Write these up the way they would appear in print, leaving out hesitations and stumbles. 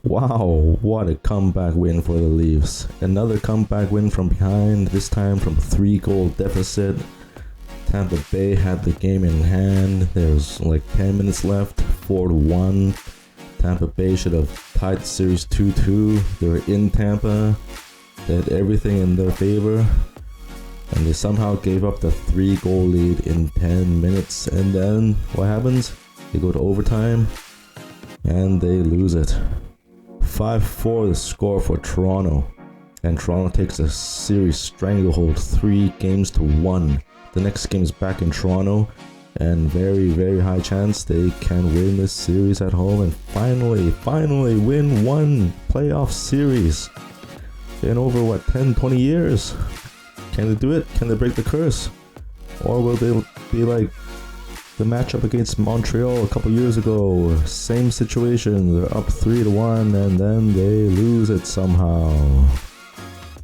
Wow, what a comeback win for the Leafs. Another comeback win from behind, this time from a 3-goal deficit. Tampa Bay had the game in hand. There's like 10 minutes left, 4-1. Tampa Bay should have tied the series 2-2. They were in Tampa. They had everything in their favor. And they somehow gave up the 3-goal lead in 10 minutes. And then what happens? They go to overtime and they lose it. 5-4 the score for Toronto. And Toronto takes a series stranglehold 3-1. The next game is back in Toronto. And very high chance they can win this series at home and finally win one playoff series in over 10-20 years. Can they do it? Can they break the curse? Or will they be like the matchup against Montreal a couple years ago? Same situation, they're up 3-1 and then they lose it somehow.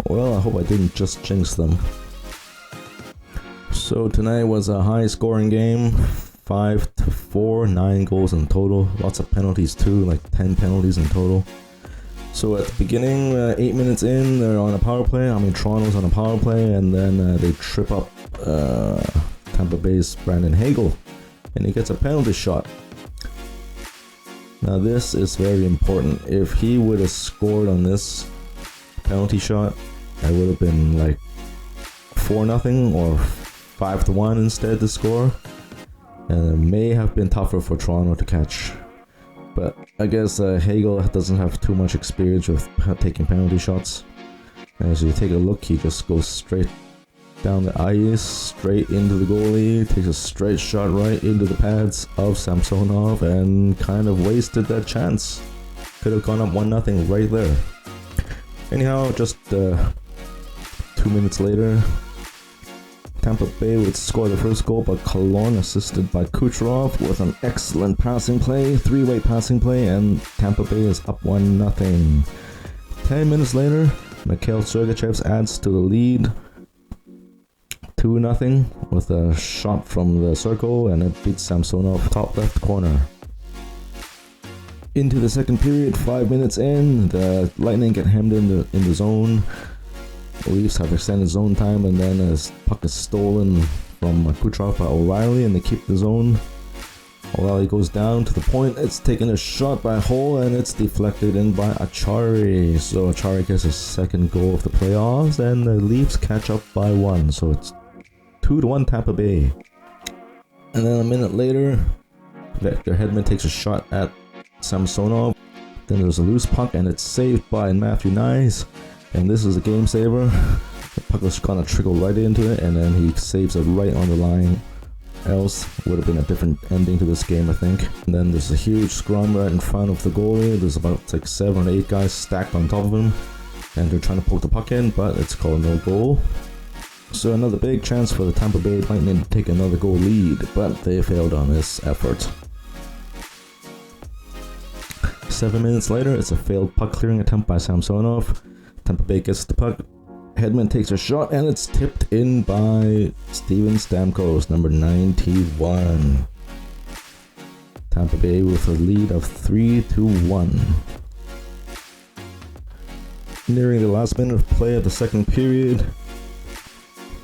Well, I hope I didn't just jinx them. So tonight was a high scoring game, 5-4, 9 goals in total, lots of penalties too, like 10 penalties in total. So at the beginning, 8 minutes in, they're on a power play. Toronto's on a power play, and then they trip up Tampa Bay's Brandon Hagel, and he gets a penalty shot. Now this is very important. If he would have scored on this penalty shot, it would have been like 4-0 or 5-1 instead to score, and it may have been tougher for Toronto to catch. But I guess Hagel doesn't have too much experience with taking penalty shots. As you take a look, he just goes straight down the ice, straight into the goalie, takes a straight shot right into the pads of Samsonov, and kind of wasted that chance. Could have gone up 1-0 right there. Anyhow, just 2 minutes later, Tampa Bay would score the first goal, but Killorn, assisted by Kucherov, with an excellent passing play, 3-way passing play, and Tampa Bay is up 1-0. 10 minutes later, Mikhail Sergachev adds to the lead, 2-0, with a shot from the circle, and it beats Samsonov top left corner. Into the second period, 5 minutes in, the Lightning get hemmed in the zone. The Leafs have extended zone time, and then a puck is stolen from Kucherov by O'Reilly, and they keep the zone. O'Reilly goes down to the point, it's taken a shot by Hull, and it's deflected in by Achari. So Achari gets his second goal of the playoffs, and the Leafs catch up by 1, so it's 2-1 Tampa Bay. And then a minute later, Victor Hedman takes a shot at Samsonov. Then there's a loose puck, and it's saved by Matthew Nyes. And this is a game saver. The puck was gonna trickle right into it, and then he saves it right on the line. Else would have been a different ending to this game, I think. And then there's a huge scrum right in front of the goalie. There's about 7 or 8 guys stacked on top of him, and they're trying to poke the puck in, but it's called no goal. So another big chance for the Tampa Bay Lightning to take another goal lead, but they failed on this effort. 7 minutes later, it's a failed puck clearing attempt by Samsonov. Tampa Bay gets the puck, Hedman takes a shot, and it's tipped in by Steven Stamkos, number 91. Tampa Bay with a lead of 3-1. Nearing the last minute of play of the second period,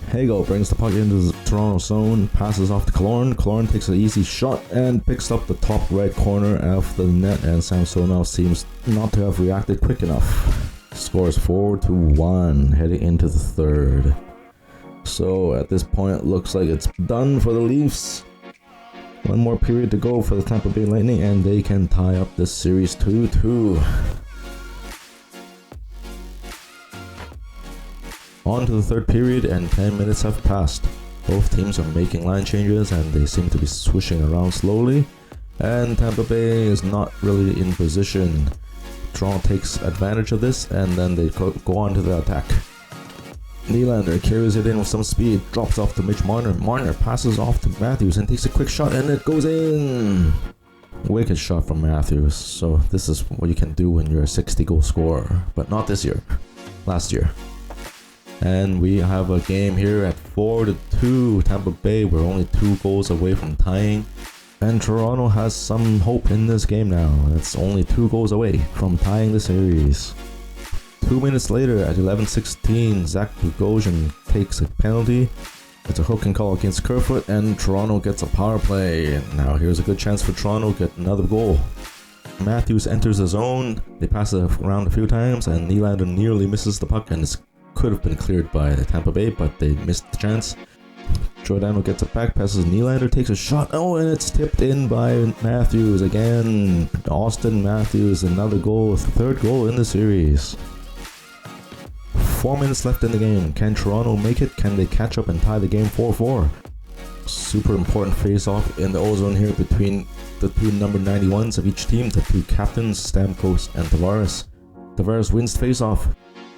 Hagel brings the puck into the Toronto zone, passes off to Killorn. Killorn takes an easy shot and picks up the top right corner of the net, and Samsonov seems not to have reacted quick enough. Scores 4-1 heading into the third. So at this point, looks like it's done for the Leafs. One more period to go for the Tampa Bay Lightning, and they can tie up this series 2-2. On to the third period, and 10 minutes have passed. Both teams are making line changes, and they seem to be swishing around slowly. And Tampa Bay is not really in position. Toronto takes advantage of this, and then they go on to the attack. Nylander carries it in with some speed, drops off to Mitch Marner. Marner passes off to Matthews and takes a quick shot, and it goes in! Wicked shot from Matthews. So this is what you can do when you're a 60-goal scorer, but not this year, last year. And we have a game here at 4-2. Tampa Bay, we're only 2 goals away from tying. And Toronto has some hope in this game now. It's only 2 goals away from tying the series. 2 minutes later at 11:16, Zach Bogosian takes a penalty. It's a hook and call against Kerfoot, and Toronto gets a power play. Now here's a good chance for Toronto to get another goal. Matthews enters the zone. They pass it around a few times, and Nylander nearly misses the puck, and it could have been cleared by Tampa Bay, but they missed the chance. Giordano gets it back, passes Nylander, takes a shot. Oh, and it's tipped in by Matthews again. Auston Matthews, another goal, 3rd goal in the series. 4 minutes left in the game. Can Toronto make it? Can they catch up and tie the game 4-4? Super important face-off in the O-zone here between the 2 number 91s of each team, the 2 captains, Stamkos and Tavares. Tavares wins the face-off.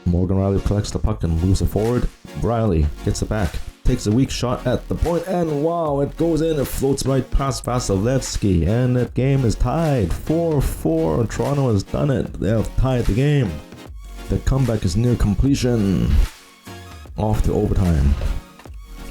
Morgan Rielly collects the puck and moves it forward. Rielly gets it back, takes a weak shot at the point, and wow, it goes in. It floats right past Vasilevsky, and the game is tied 4-4. Toronto has done it. They have tied the game. The comeback is near completion. Off to overtime.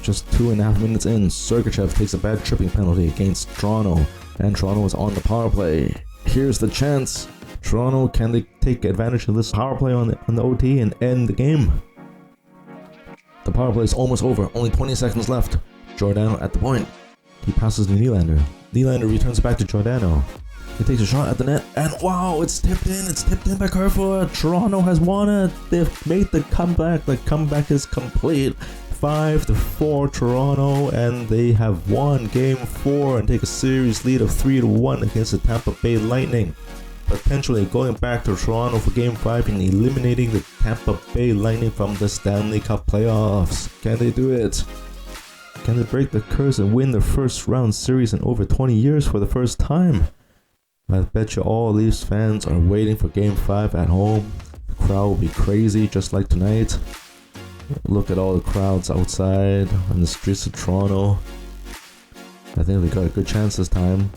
Just 2.5 minutes in, Sergachev takes a bad tripping penalty against Toronto, and Toronto is on the power play. Here's the chance. Toronto, can they take advantage of this power play on the OT and end the game? The power play is almost over. Only 20 seconds left. Giordano at the point. He passes to Nylander. Nylander returns it back to Giordano. He takes a shot at the net, and wow, it's tipped in. It's tipped in by Kerfoot. Toronto has won it. They've made the comeback. The comeback is complete. 5-4 Toronto, and they have won Game 4 and take a series lead of 3-1 against the Tampa Bay Lightning. Potentially going back to Toronto for Game 5 and eliminating the Tampa Bay Lightning from the Stanley Cup Playoffs. Can they do it? Can they break the curse and win their first round series in over 20 years for the first time? I bet you all Leafs fans are waiting for Game 5 at home. The crowd will be crazy just like tonight. Look at all the crowds outside on the streets of Toronto. I think they got a good chance this time,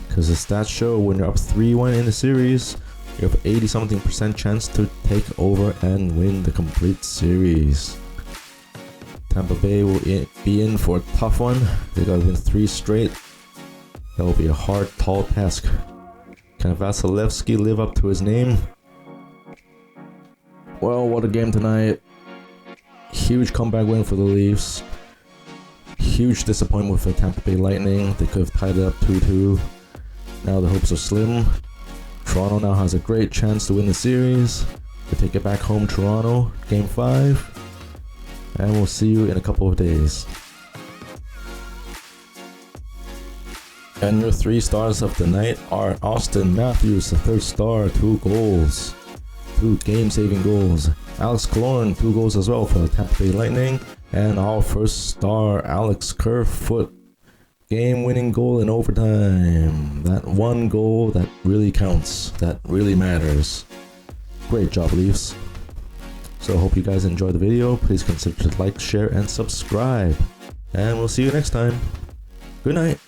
because the stats show when you're up 3-1 in the series, you have 80-something% chance to take over and win the complete series. Tampa Bay will be in for a tough one. They gotta win 3 straight. That will be a hard, tall task. Can Vasilevsky live up to his name? Well, what a game tonight. Huge comeback win for the Leafs. Huge disappointment for the Tampa Bay Lightning. They could have tied it up 2-2. Now the hopes are slim. Toronto now has a great chance to win the series. They take it back home, Toronto, Game 5. And we'll see you in a couple of days. And your 3 stars of the night are Auston Matthews, the 3rd star, 2 goals. 2 game-saving goals. Alex Killorn, 2 goals as well for the Tampa Bay Lightning. And our 1st star, Alex Kerfoot, game-winning goal in overtime. That 1 goal that really counts, that really matters. Great job, Leafs. So I hope you guys enjoyed the video. Please consider to like, share, and subscribe. And we'll see you next time. Good night.